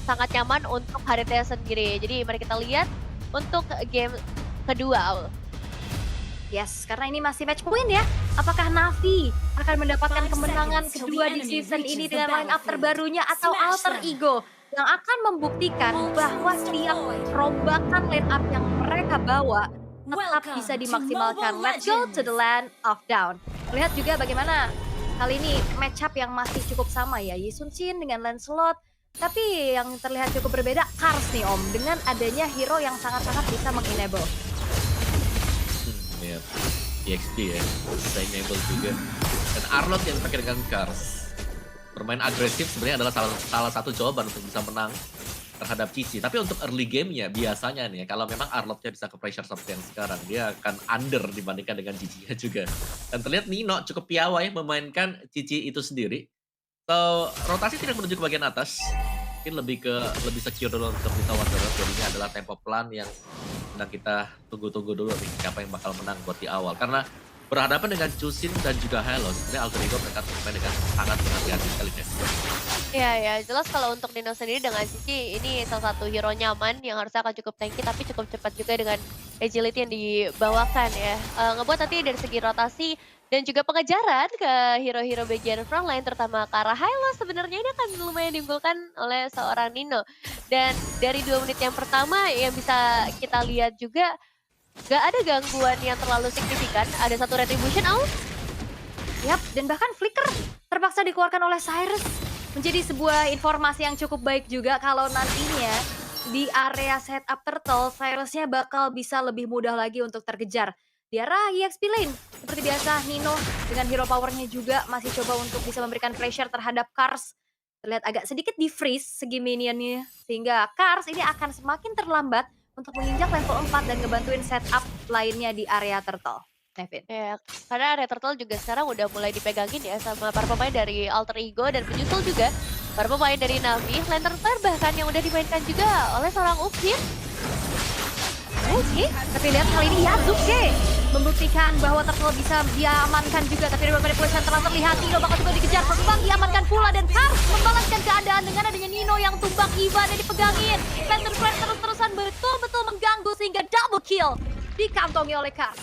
sangat nyaman untuk HDT sendiri. Jadi mari kita lihat untuk game kedua, Aul. Yes, karena ini masih match point ya. Apakah Navi akan mendapatkan kemenangan kedua di season ini dengan line up terbarunya atau Alter Ego yang akan membuktikan bahwa setiap rombakan line up yang mereka bawa tetap bisa dimaksimalkan. Let's go to the land of down. Lihat juga bagaimana kali ini match up yang masih cukup sama ya. Yi Sun Shin dengan Lancelot. Tapi yang terlihat cukup berbeda Kars nih Om, dengan adanya hero yang sangat-sangat bisa mengenable. Ya, EXP ya, bisa enable juga. Dan Arlott yang pakai dengan Kars. Bermain agresif sebenarnya adalah salah satu jawaban untuk bisa menang terhadap Cici. Tapi untuk early game-nya biasanya nih, kalau memang Arlottnya bisa ke pressure seperti yang sekarang, dia akan under dibandingkan dengan Cici juga. Dan terlihat Nino cukup piawai memainkan Cici itu sendiri. So, rotasi tidak menuju ke bagian atas. Mungkin lebih secure dulu untuk kita Wanderers. Jadi ini adalah tempo plan yang sedang kita tunggu-tunggu dulu nih siapa yang bakal menang buat di awal. Karena berhadapan dengan Chusin dan juga Hello, sebenarnya Alter Ego mereka bermain dengan sangat berhati-hati sekali guys. Iya ya, jelas kalau untuk Nino sendiri dengan Cici ini salah satu hero nyaman yang harusnya akan cukup tanky tapi cukup cepat juga dengan agility yang dibawakan ya. Ngebuat nanti dari segi rotasi dan juga pengejaran ke hero-hero bagian frontline terutama ke arah Hylos sebenarnya ini akan lumayan diunggulkan oleh seorang Nino. Dan dari 2 menit yang pertama yang bisa kita lihat juga gak ada gangguan yang terlalu signifikan. Ada satu retribution out. Yap, dan bahkan flicker terpaksa dikeluarkan oleh Cyrus. Menjadi sebuah informasi yang cukup baik juga kalau nantinya di area setup turtle, Cyrusnya bakal bisa lebih mudah lagi untuk terkejar. Di arah EXP lane, seperti biasa Nino dengan hero powernya juga masih coba untuk bisa memberikan pressure terhadap Kars. Terlihat agak sedikit di-freeze segi minionnya, sehingga Kars ini akan semakin terlambat untuk menginjak level 4 dan ngebantuin setup lainnya di area turtle. Nevin. Ya, karena area turtle juga sekarang udah mulai dipegangin ya sama para pemain dari Alter Ego dan menyusul juga para pemain dari Navi. Lantern Flare bahkan yang udah dimainkan juga oleh seorang Uxin. Oke, tapi lihat kali ini Yasuke membuktikan bahwa turtle bisa diamankan juga. Tapi dari manipulation telah terlihat Nino bakal juga dikejar. Kembang diamankan pula dan Kars membalaskan keadaan dengan adanya Nino yang tumbang Eva dan dipegangin. Lantern Flare terus-terusan betul-betul mengganggu sehingga double kill dikantongi oleh Kars.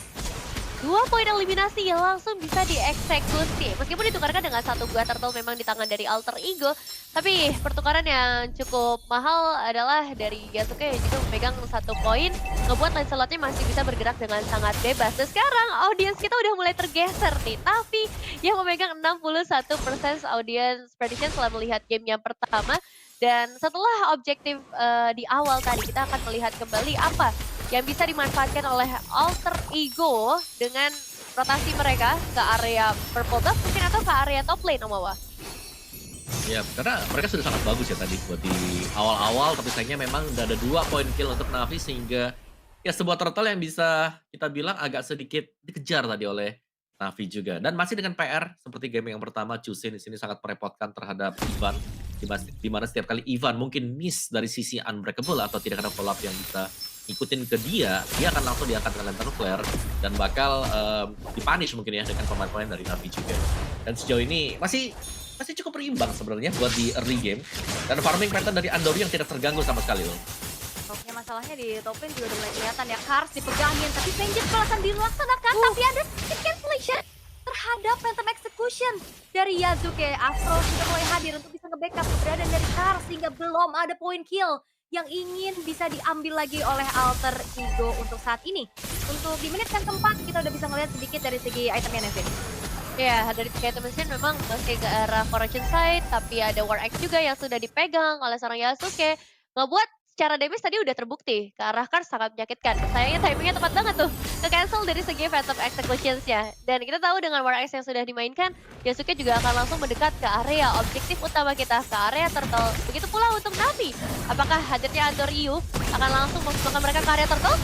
2 poin eliminasi yang langsung bisa dieksekusi. Meskipun ditukarkan dengan satu buah turtle memang di tangan dari Alter Ego. Tapi pertukaran yang cukup mahal adalah dari Yasuke yang juga memegang 1 poin. Ngebuat Lancelotnya masih bisa bergerak dengan sangat bebas. Dan sekarang audiens kita udah mulai tergeser nih. Navi yang memegang 61% audience prediction setelah melihat game yang pertama. Dan setelah objektif di awal tadi kita akan melihat kembali apa yang bisa dimanfaatkan oleh Alter Ego dengan rotasi mereka ke area purple buff mungkin atau ke area top lane Om Wawa. Ya, karena mereka sudah sangat bagus ya tadi buat di awal-awal, tapi sayangnya memang udah ada 2 poin kill untuk Navi sehingga ya sebuah turtle yang bisa kita bilang agak sedikit dikejar tadi oleh Navi juga. Dan masih dengan PR seperti game yang pertama, Chusin di sini sangat merepotkan terhadap Ivan. Di mana setiap kali Ivan mungkin miss dari sisi unbreakable atau tidak ada follow up yang bisa ikutin ke dia akan langsung diangkat dengan Lantern Flare dan bakal dipunish mungkin ya dengan pemain-pemain dari Navi juga. Dan sejauh ini masih cukup berimbang sebenarnya buat di early game. Dan farming pattern dari Andori yang tidak terganggu sama sekali loh. Oke, masalahnya di top lane juga udah mulai kelihatan ya. Kars dipegangin, tapi Vengeance balasan dilaksanakan. Tapi ada sedikit cancellation terhadap Phantom Execution dari Yasuke. Afro sudah mulai hadir untuk bisa nge-backup keberadaan dari Kars sehingga belum ada point kill yang ingin bisa diambil lagi oleh Alter Ego untuk saat ini. Untuk di menit yang keempat kita udah bisa ngeliat sedikit dari segi itemnya Nevin. Ya, dari tiga item mesin memang masih ke arah correction side, tapi ada War Axe juga yang sudah dipegang oleh seorang Yasuke. Ngebuat secara damage tadi udah terbukti, ke arah Kars sangat menyakitkan. Sayangnya timingnya tepat banget tuh, ke-cancel dari segi Phantom Executions-nya. Dan kita tahu dengan War Axe yang sudah dimainkan, Yasuke juga akan langsung mendekat ke area objektif utama kita, ke area turtle. Begitu pula untuk Navi. Apakah hadirnya Andoriu akan langsung memasukkan mereka ke area turtle?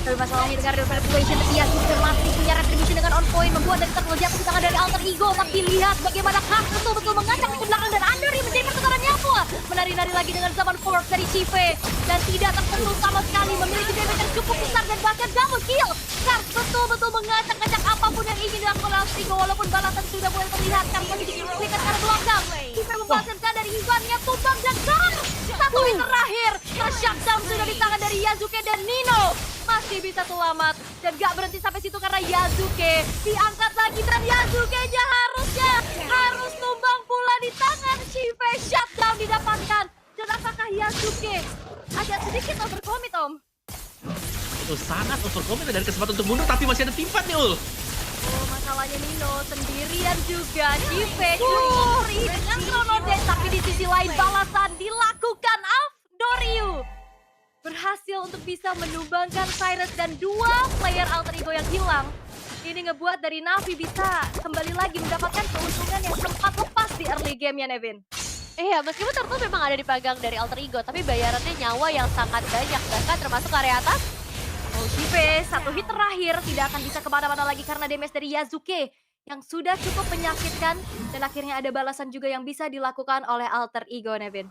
Tapi masalahnya dengan manipulation, tapi Yasuke masih punya retribution dengan on point, membuat dari turtle jatuh di tangan dari Alter Ego. Tapi lihat bagaimana Kars betul-betul mengacak di belakang dan Andori menjadi pertukaran nyawa. Menari-nari lagi dengan zaman forward dari Chive. Dan tidak tersentuh sama sekali, memiliki damage yang cukup besar dan bahkan double kill. Kars betul-betul mengacak-ngacak apapun yang ingin dilakukan oleh Alter Ego, walaupun balasan sudah mulai terlihat. Kars masih dikirikan karena lockdown. Chive melepaskan dari Ivan yang tumbang dan Kars shutdown sudah di tangan dari Yasuke dan Nino masih bisa selamat. Dan gak berhenti sampai situ karena Yasuke diangkat lagi dan Yasuke-nya harus tumbang pula di tangan Shive. Shutdown didapatkan. Dan apakah Yasuke agak sedikit overcommit, Om? Itu sangat overcommit dari kesempatan untuk mundur, tapi masih ada tim fight nih, Ul. Oh, masalahnya Nino sendirian juga. Shive cukup free dengan Chrono Dash, tapi di sisi lain balasan dilakukan Doryu. Berhasil untuk bisa menumbangkan Cyrus dan dua player alter ego yang hilang. Ini ngebuat dari Navi bisa kembali lagi mendapatkan keuntungan yang sempat lepas di early game ya, Nevin. Iya, meskipun Turtle memang ada dipegang dari alter ego, tapi bayarannya nyawa yang sangat banyak, bahkan termasuk area atas. Oh, Shive, satu hit terakhir tidak akan bisa kemana-mana lagi karena damage dari Yasuke yang sudah cukup menyakitkan. Dan akhirnya ada balasan juga yang bisa dilakukan oleh alter ego, Nevin.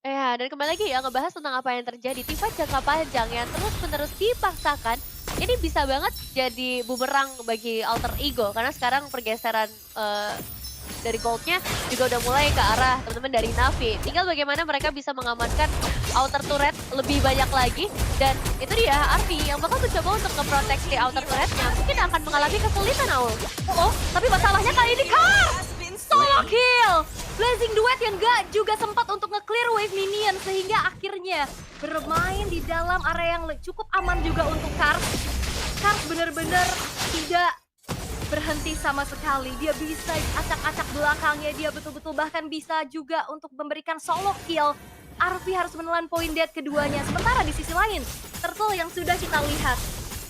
Ya, dan kembali lagi ya ngebahas tentang apa yang terjadi. Tifa jangka panjang yang terus-menerus dipaksakan, ini bisa banget jadi bumerang bagi alter ego. Karena sekarang pergeseran dari goldnya juga udah mulai ke arah teman-teman dari Navi. Tinggal bagaimana mereka bisa mengamankan outer turret lebih banyak lagi. Dan itu dia Arfi yang bakal mencoba untuk ngeproteksi outer turretnya. Mungkin akan mengalami kesulitan, Aul. Oh, tapi masalahnya kali ini Kars! Solo kill! Blazing Duet yang gak juga sempat untuk nge-clear wave minion sehingga akhirnya bermain di dalam area yang cukup aman juga untuk Kars. Kars bener-bener tidak berhenti sama sekali. Dia bisa acak-acak belakangnya, dia betul-betul bahkan bisa juga untuk memberikan solo kill. Arfi harus menelan poin dead keduanya. Sementara di sisi lain, Turtle yang sudah kita lihat,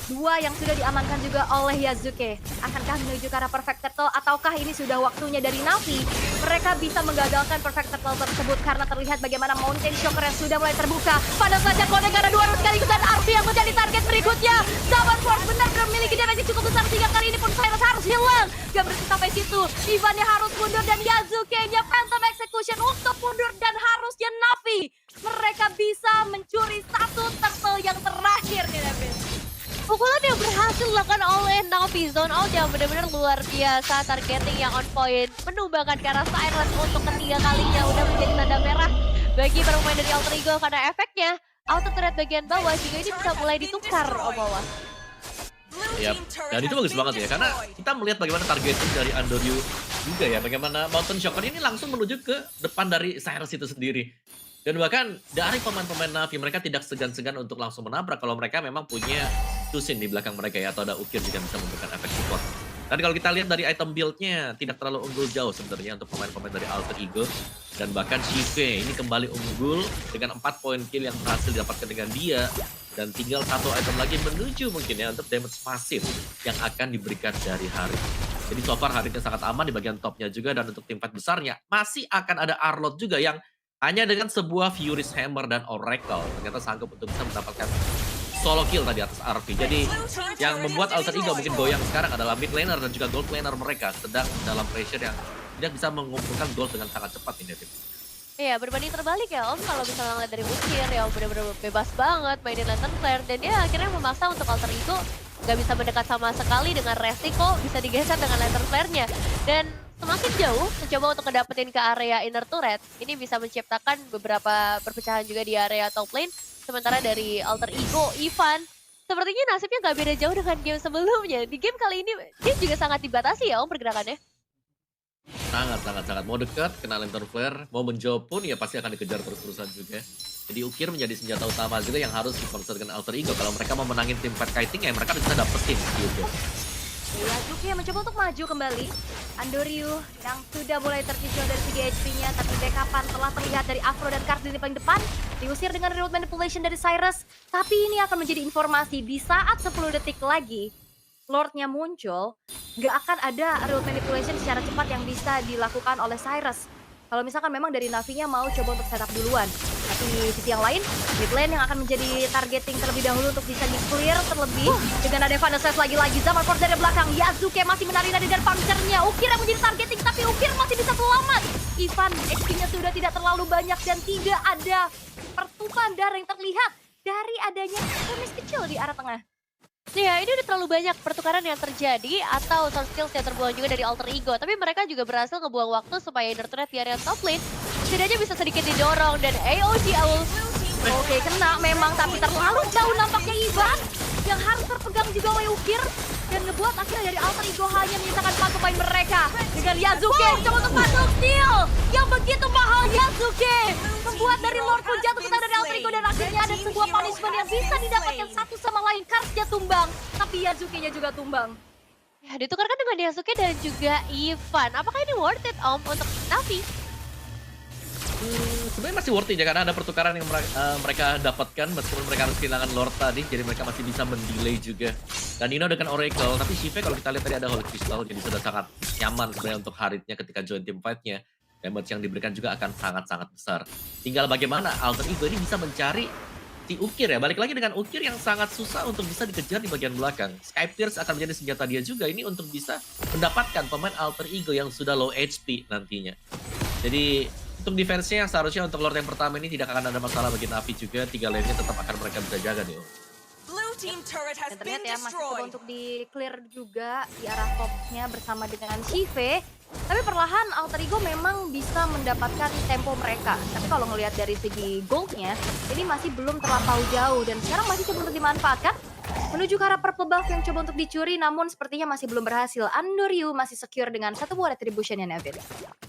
dua yang sudah diamankan juga oleh Yasuke. Akankah menuju ke arah Perfect Turtle ataukah ini sudah waktunya dari Navi? Mereka bisa menggagalkan Perfect Turtle tersebut karena terlihat bagaimana Mountain Shocker yang sudah mulai terbuka. Pada saja Kode karena dua harus sekaligus dan Arfi yang menjadi target berikutnya. Zaman Force benar-benar memiliki damage yang cukup besar sehingga kali ini pun Cyrus harus hilang. Gak berhenti sampai situ. Ivannya harus mundur dan Yasuke-nya Phantom Execution untuk mundur dan harusnya Navi. Mereka bisa mencuri satu turtle yang terakhir nih, David. Pukulan yang berhasil dilakukan oleh Navi, zone out yang benar-benar luar biasa, targeting yang on point, menumbangkan ke arah Cyrus untuk ketiga kalinya, udah menjadi tanda merah bagi para pemain dari Alter Ego karena efeknya auto turret bagian bawah juga ini bisa mulai ditukar, Om Wawan. Yap, dan itu bagus banget ya, karena kita melihat bagaimana targeting dari Andoryu juga ya, bagaimana Mountain Shocker ini langsung menuju ke depan dari Cyrus itu sendiri. Dan bahkan dari pemain-pemain Navi, mereka tidak segan-segan untuk langsung menabrak kalau mereka memang punya Tusin di belakang mereka ya, atau ada Ukir juga bisa memberikan efek support. Dan kalau kita lihat dari item build-nya, tidak terlalu unggul jauh sebenarnya untuk pemain-pemain dari Alter Ego. Dan bahkan Shive ini kembali unggul dengan 4 poin kill yang berhasil didapatkan dengan dia. Dan tinggal satu item lagi menuju mungkin ya untuk damage masif yang akan diberikan dari Harit. Jadi so far Haritnya sangat aman di bagian topnya juga, dan untuk tim fight besarnya masih akan ada Arlott juga yang hanya dengan sebuah Fury's Hammer dan Oracle ternyata sanggup untuk bisa mendapatkan solo kill tadi atas RP. Jadi yang membuat Alter Ego mungkin goyang sekarang adalah mid laner dan juga gold laner mereka sedang dalam pressure yang tidak bisa mengumpulkan gold dengan sangat cepat ini, David. Iya, berbanding terbalik ya Om, kalau misalnya ngeliat dari Ukir yang benar-benar bebas banget mainin Lantern Flare, dan dia akhirnya memaksa untuk Alter Ego nggak bisa mendekat sama sekali dengan resiko bisa digeser dengan Lantern Flare-nya. Dan semakin jauh mencoba untuk ngedapetin ke area inner turret, ini bisa menciptakan beberapa perpecahan juga di area top lane. Sementara dari Alter Ego, Ivan, sepertinya nasibnya nggak beda jauh dengan game sebelumnya. Di game kali ini dia juga sangat dibatasi ya Om pergerakannya. Sangat. Mau dekat, kena Lantern Flare, mau menjauh pun ya pasti akan dikejar terus-terusan juga. Jadi Ukir menjadi senjata utama juga yang harus dikonser dengan Alter Ego. Kalau mereka mau menangin tim fight kiting ya mereka bisa dapetin juga. Yasuke yang mencoba untuk maju kembali. Andoryu yang sudah mulai tercicil dari segi HP-nya, tapi backupan telah terlihat dari Afro dan Kars di paling depan. Diusir dengan reroute manipulation dari Cyrus. Tapi ini akan menjadi informasi di saat 10 detik lagi Lord-nya muncul, nggak akan ada reroute manipulation secara cepat yang bisa dilakukan oleh Cyrus. Kalau misalkan memang dari Navi-nya mau coba untuk setup duluan. Tapi di sisi yang lain, mid lane yang akan menjadi targeting terlebih dahulu untuk bisa di-clear terlebih. Dengan ada Evanescence lagi-lagi, Zaman Force dari belakang. Yasuke masih menari-nari dari puncher-nya. Ukir yang menjadi targeting, tapi Ukir masih bisa selamat. Ivan, HP-nya sudah tidak terlalu banyak dan tidak ada pertumpahan darah yang terlihat dari adanya remis kecil di arah tengah. Ya, ini udah terlalu banyak pertukaran yang terjadi atau soft skills yang terbuang juga dari Alter Ego. Tapi mereka juga berhasil ngebuang waktu supaya inner turret di area top lane setidaknya bisa sedikit didorong. Dan AOG Owl Oke, kena memang, tapi terlalu jauh nampaknya Ivan yang harus terpegang juga oleh Ukir dan ngebuat akhirnya dari Alter Ego hanya menyisakan 4 pemain mereka dengan Yasuke coba untuk masuk steal yang begitu mahal. Yasuke membuat dari Lord pun jatuh ke tangan dari Alter Ego dan akhirnya ada sebuah punishment yang bisa didapatkan satu sama lain. Karsnya tumbang, tapi Yasuke-nya juga tumbang. Ya, ditukarkan dengan Yasuke dan juga Ivan. Apakah ini worth it, Om, untuk Navi? Sebenarnya masih worth it ya, karena ada pertukaran yang mereka dapatkan meskipun mereka harus kehilangan Lord tadi, jadi mereka masih bisa mendelay juga. Dan Nino dengan Oracle, tapi Shive kalau kita lihat tadi ada Holy Crystal, jadi sudah sangat nyaman sebenarnya untuk Haritnya ketika join team fight-nya. Damage yang diberikan juga akan sangat-sangat besar. Tinggal bagaimana Alter Ego ini bisa mencari si Ukir ya. Balik lagi dengan Ukir yang sangat susah untuk bisa dikejar di bagian belakang. Sky Pierce akan menjadi senjata dia juga ini untuk bisa mendapatkan pemain Alter Ego yang sudah low HP nantinya. Jadi untuk defense-nya seharusnya untuk Lord yang pertama ini tidak akan ada masalah bagi Navi juga. 3 lane-nya tetap akan mereka bisa jaga nih. Dan terlihat ya masih coba untuk di-clear juga di arah topnya bersama dengan Shive. Tapi perlahan Alter Ego memang bisa mendapatkan tempo mereka. Tapi kalau ngelihat dari segi gold-nya, ini masih belum terlampau jauh. Dan sekarang masih coba untuk dimanfaatkan. Menuju ke arah purple buff yang coba untuk dicuri, namun sepertinya masih belum berhasil. Andoryu masih secure dengan satu buah retribution ya, Nevin.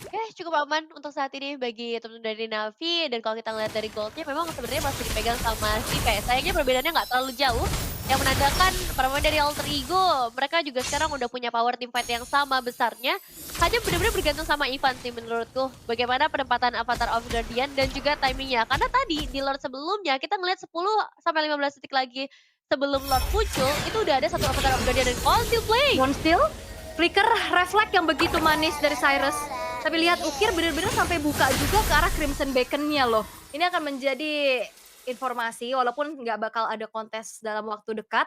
Oke, cukup aman untuk saat ini bagi teman-teman dari Navi. Dan kalau kita ngeliat dari goldnya, memang sebenarnya masih dipegang sama Shive. Sayangnya perbedaannya nggak terlalu jauh. Yang menandakan para pemain dari Alter Ego, mereka juga sekarang udah punya power team fight yang sama besarnya. Hanya benar-benar bergantung sama Ivan sih menurutku. Bagaimana penempatan Avatar of Guardian dan juga timingnya. Karena tadi di Lord sebelumnya, kita ngeliat 10-15 detik lagi sebelum Lord muncul, itu udah ada satu Avatar of Guardian dan still play. One still, flicker reflect yang begitu manis dari Cyrus. Tapi lihat Ukir benar-benar sampai buka juga ke arah Crimson Beacon-nya loh. Ini akan menjadi informasi walaupun nggak bakal ada kontes dalam waktu dekat.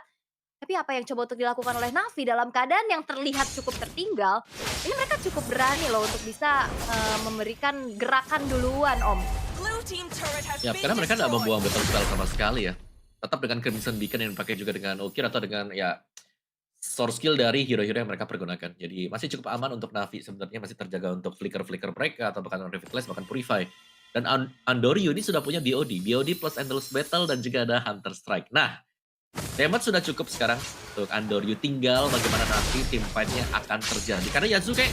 Tapi apa yang coba untuk dilakukan oleh Navi dalam keadaan yang terlihat cukup tertinggal, ini mereka cukup berani loh untuk bisa memberikan gerakan duluan, Om. Ya, karena mereka nggak membuang battle spell sama sekali ya. Tetap dengan Crimson Beacon yang dipakai juga dengan Ukir atau dengan ya source skill dari hero-hero yang mereka pergunakan. Jadi masih cukup aman untuk Navi sebenarnya, masih terjaga untuk flicker-flicker mereka atau bahkan Revitalize, bahkan Purify. Dan Andoryu ini sudah punya BOD plus Endless Battle dan juga ada Hunter Strike. Nah, damage sudah cukup sekarang untuk Andoryu. Tinggal bagaimana nanti team fight-nya akan terjadi. Karena Yasuke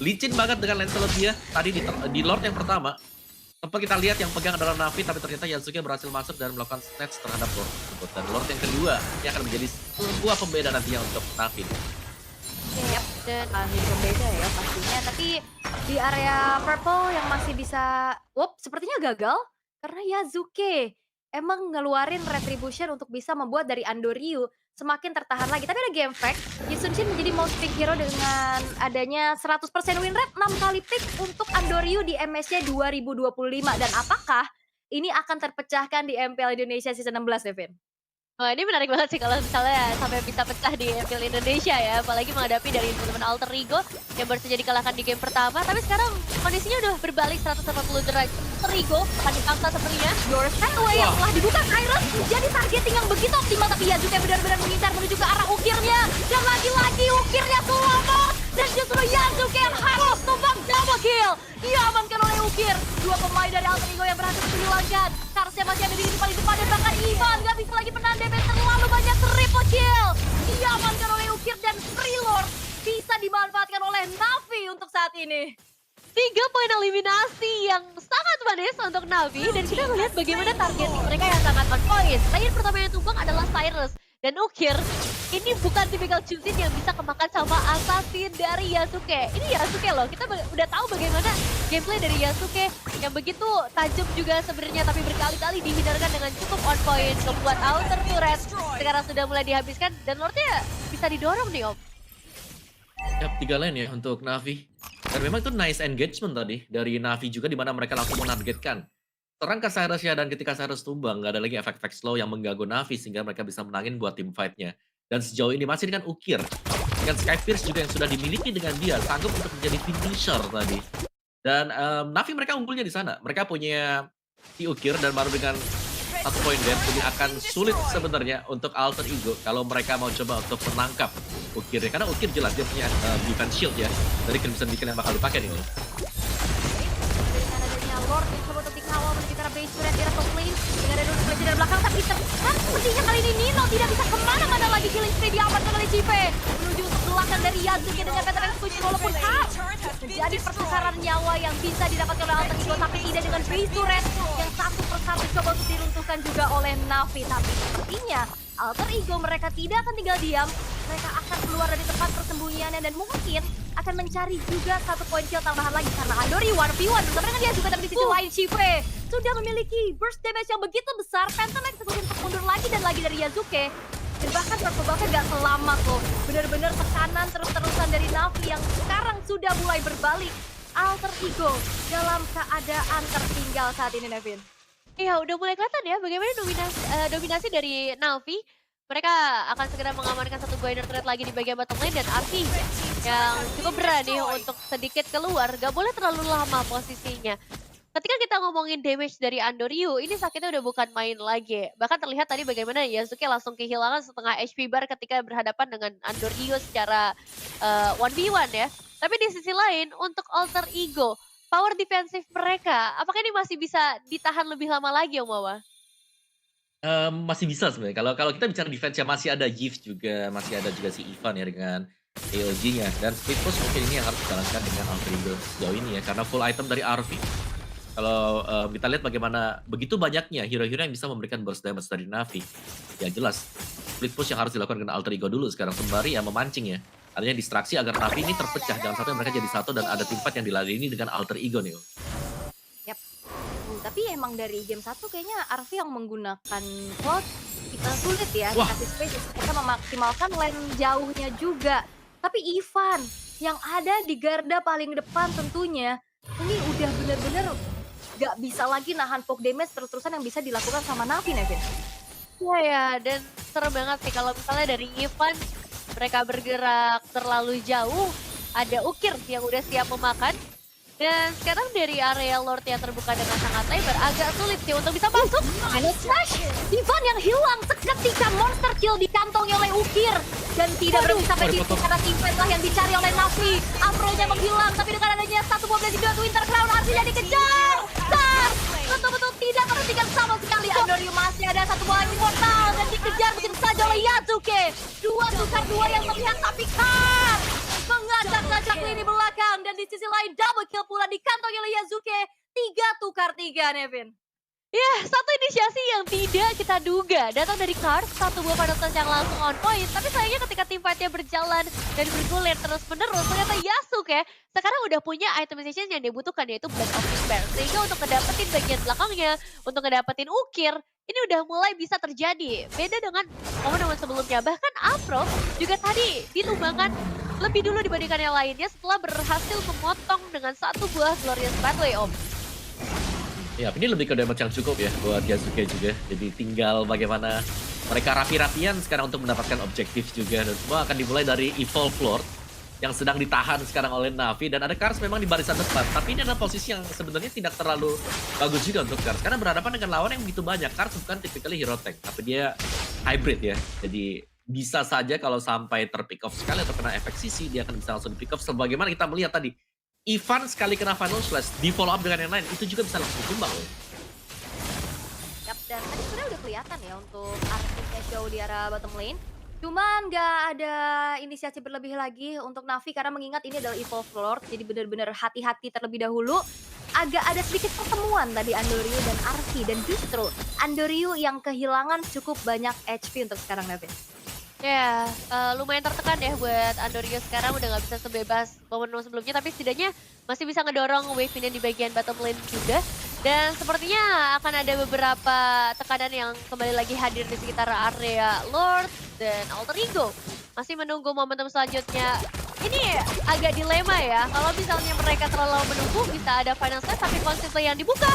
licin banget dengan Lancelot dia. Tadi di Lord yang pertama, tempat kita lihat yang pegang adalah Navi, tapi ternyata Yasuke berhasil masuk dan melakukan snatch terhadap Lord tersebut. Dan Lord yang kedua, ini akan menjadi sebuah pembeda nantinya untuk Navi. Yap, dan jadi pembeda ya pastinya. Tapi di area purple yang masih bisa, sepertinya gagal karena Yasuke emang ngeluarin retribution untuk bisa membuat dari Andoryu semakin tertahan lagi. Tapi ada game fact, Yusunshin menjadi most pick hero dengan adanya 100% win rate, 6 kali pick untuk Andoryu di MSC 2025. Dan apakah ini akan terpecahkan di MPL Indonesia Season 16, Devin? Wah, ini menarik banget sih kalau misalnya sampai bisa pecah di MPL Indonesia ya. Apalagi menghadapi dari teman-teman Alter Ego yang baru saja dikalahkan di game pertama. Tapi sekarang kondisinya udah berbalik 180 derajat. Alter Ego akan dipaksa sepertinya. Your Stanway yang telah dibuka Cyrus jadi targeting yang begitu optimal. Tapi Yasuke benar-benar mengincar menuju ke arah Ukirnya. Dan lagi-lagi Ukirnya selamat. Dan justru Yasuke yang harus tumbang double kill. Diamankan oleh Ukir. Dua pemain dari Alter Ego yang berhasil dihilangkan. Karsnya masih ada di paling depan dan bahkan Ivan gak bisa lagi menang damage terlalu banyak, triple kill. Diamankan oleh Ukir dan Free Lord bisa dimanfaatkan oleh Navi untuk saat ini. 3 poin eliminasi yang sangat manis untuk Navi. Dan kita melihat bagaimana target mereka yang sangat on point. Player pertama yang tumbang adalah Cyrus. Dan Ukir, ini bukan tipikal Chunsin yang bisa kemakan sama assassin dari Yasuke. Ini Yasuke loh, kita udah tahu bagaimana gameplay dari Yasuke yang begitu tajam juga sebenarnya, tapi berkali-kali dihindarkan dengan cukup on point. Membuat outer turret sekarang sudah mulai dihabiskan dan Lordnya bisa didorong nih, Om. Yap, 3 lane ya untuk Navi. Dan memang itu nice engagement tadi dari Navi juga, di mana mereka langsung menargetkan serang ke Cyrus ya, dan ketika Cyrus tumbang, nggak ada lagi efek-efek slow yang mengganggu Navi sehingga mereka bisa menangin buat tim fight-nya. Dan sejauh ini masih dengan Ukir, dengan Sky Pierce juga yang sudah dimiliki dengan dia, sanggup untuk menjadi finisher tadi. Dan Navi mereka unggulnya di sana. Mereka punya si Ukir dan baru dengan 1 poin gap, jadi akan sulit sebenarnya untuk Alter Ego kalau mereka mau coba untuk menangkap Ukir ya. Karena Ukir jelas dia punya defense shield ya dari Crimson Beacon yang bakal dipakai nih. Lord yang coba untuk dikawal menuju ke arah base turret di arah top lane dengan ada Yazuki dengan veteran execution walaupun menjadi pertukaran nyawa yang bisa didapatkan oleh Alter Ego, tapi tidak dengan base turret yang satu persatu coba untuk diruntuhkan juga oleh Navi. Tapi sepertinya Alter Ego mereka tidak akan tinggal diam, mereka akan keluar dari tempat persembunyiannya dan mungkin akan mencari juga satu poin kill tambahan lagi karena Andori 1v1 bersama dengan dia juga, tapi di sisi lain Chipe sudah memiliki burst damage yang begitu besar. Phantom Execution untuk mundur lagi dan lagi dari Yazuke. Dan bahkan bahkan gak selamat loh. Benar-benar tekanan terus-terusan dari Navi yang sekarang sudah mulai berbalik. Alter Ego dalam keadaan tertinggal saat ini, Nevin. Iya, udah mulai kelihatan ya bagaimana dominasi dari Navi. Mereka akan segera mengamankan satu buah inner turret lagi di bagian bottom lane, dan Arki yang cukup berani untuk sedikit keluar. Gak boleh terlalu lama posisinya. Ketika kita ngomongin damage dari Andoryu, ini sakitnya udah bukan main lagi. Bahkan terlihat tadi bagaimana Yasuke langsung kehilangan setengah HP bar ketika berhadapan dengan Andoryu secara 1v1 ya. Tapi di sisi lain, untuk Alter Ego, power defensif mereka, apakah ini masih bisa ditahan lebih lama lagi, Om Wawa? Masih bisa sebenarnya. Kalau kita bicara defense ya masih ada Yves juga, masih ada juga si Ivan ya dengan AOG-nya. Dan split push mungkin ini yang harus dijalankan dengan Alter Ego sejauh ini ya. Karena full item dari RV. Kalau kita lihat bagaimana begitu banyaknya hero-hero yang bisa memberikan burst damage dari Navi. Ya jelas, split push yang harus dilakukan dengan Alter Ego dulu sekarang. Sembari ya memancing ya. Artinya distraksi agar Navi ini terpecah. Jangan sampai mereka jadi satu dan ada tim fight yang diladeni dengan Alter Ego nih. Yap. Tapi emang dari game 1 kayaknya Arvi yang menggunakan cloud kita sulit ya dikasih space. Kita memaksimalkan lane jauhnya juga. Tapi Ivan yang ada di garda paling depan tentunya ini udah bener-bener gak bisa lagi nahan poke damage terus-terusan yang bisa dilakukan sama Navi, Nevin. Iya ya, dan serem banget sih kalau misalnya dari Ivan mereka bergerak terlalu jauh, ada Ukir yang udah siap memakan. Dan sekarang dari area Lord yang terbuka dengan sangat lebar, agak sulit sih untuk bisa masuk. Final Slash! Ivan yang hilang seketika monster kill dikantongi oleh Ukir. Dan tidak berhenti sampai di situ karena teammate lah yang dicari oleh Navi. Afro-nya menghilang, tapi dengan adanya satu mobil di dua Winter Crown, artinya dikejar. Dan betul-betul tidak terhentikan sama sekali. Andoryu masih ada satu bola immortal dan dikejar begitu saja oleh Yazuke. Dua tukar dua yang terlihat tapi Kar mengacak-ngacak lini belakang. Dan di sisi lain double kill pula dikantongi oleh Yazuke. 3 tukar 3, Nevin. Ya, satu inisiasi yang tidak kita duga datang dari Kars, satu buah final touch yang langsung on point. Tapi sayangnya ketika tim fight-nya berjalan dan bergulir terus-menerus, ternyata Yasuke sekarang udah punya itemization yang dibutuhkan, yaitu Blade of Despair. Sehingga untuk ngedapetin bagian belakangnya, untuk ngedapetin Ukir, ini udah mulai bisa terjadi. Beda dengan momen-momen sebelumnya. Bahkan Afro juga tadi ditumbangkan lebih dulu dibandingkan yang lainnya setelah berhasil memotong dengan satu buah Glorious Pathway, Om. Ya, ini lebih ke damage yang cukup ya buat Yasuke juga. Jadi tinggal bagaimana mereka rapi-rapian sekarang untuk mendapatkan objektif juga. Dan semua akan dimulai dari Evolve Lord yang sedang ditahan sekarang oleh Navi. Dan ada Kars memang di barisan depan. Tapi ini adalah posisi yang sebenarnya tidak terlalu bagus juga untuk Kars. Karena berhadapan dengan lawan yang begitu banyak. Kars bukan typically hero tank, tapi dia hybrid ya. Jadi bisa saja kalau sampai terpick off sekali atau kena efek sisi, dia akan bisa langsung di pick off. Sebagaimana kita melihat tadi. Ivan sekali kena final slash, di follow up dengan yang lain, itu juga bisa langsung tumbang loh. Yap, dan tadi sebenarnya udah kelihatan ya untuk artisnya show di arah bottom lane. Cuman nggak ada inisiasi berlebih lagi untuk Navi karena mengingat ini adalah Evolve Lord. Jadi benar-benar hati-hati terlebih dahulu. Agak ada sedikit pertemuan tadi Andoryu dan Arki. Dan justru Andoryu yang kehilangan cukup banyak HP untuk sekarang, Navi. Ya, lumayan tertekan ya buat Andoryu sekarang, udah gak bisa sebebas momen sebelumnya, tapi setidaknya masih bisa ngedorong wave ini di bagian bottom lane juga. Dan sepertinya akan ada beberapa tekanan yang kembali lagi hadir di sekitar area Lord dan Alter Ego. Masih menunggu momentum selanjutnya. Ini agak dilema ya, kalau misalnya mereka terlalu menunggu bisa ada final set tapi constantly yang dibuka.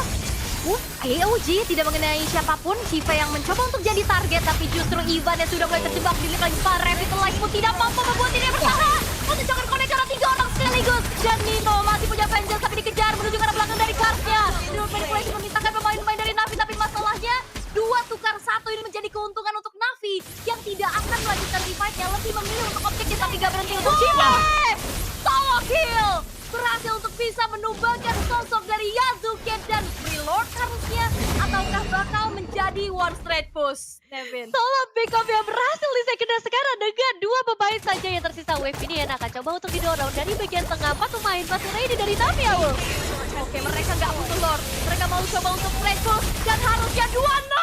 AOG tidak mengenai siapapun, Shiva yang mencoba untuk jadi target, tapi justru Ivan yang sudah mulai terjebak di lagi Parem itu lagi pun tidak mampu membuat dirinya bertahan. Untuk jangan connect karena 3 orang sekaligus. Dan Nino masih punya vengeance tapi dikejar menuju ke arah belakang dari Karsnya. Nino Manipulation memintakan pemain-pemain dari Navi, tapi masalahnya 2 tukar 1 ini menjadi keuntungan untuk Navi yang tidak akan melanjutkan revive-nya, lebih memilih untuk objektif tapi gak berhenti untuk Shiva. Solo kill! Berhasil untuk bisa menumbangkan sosok dari Yazuke dan Freelord harusnya, ataukah bakal menjadi one straight push, Nevin? Solo pick up yang berhasil di second sekarang dengan 2 pemain saja yang tersisa wave ini yang akan coba untuk didorong dari bagian tengah. 4 pemain masih ready dari Na'Vi ya, Wolf. Oke, mereka nggak butuh Lord. Mereka mau coba untuk flash pull dan harusnya 2-0.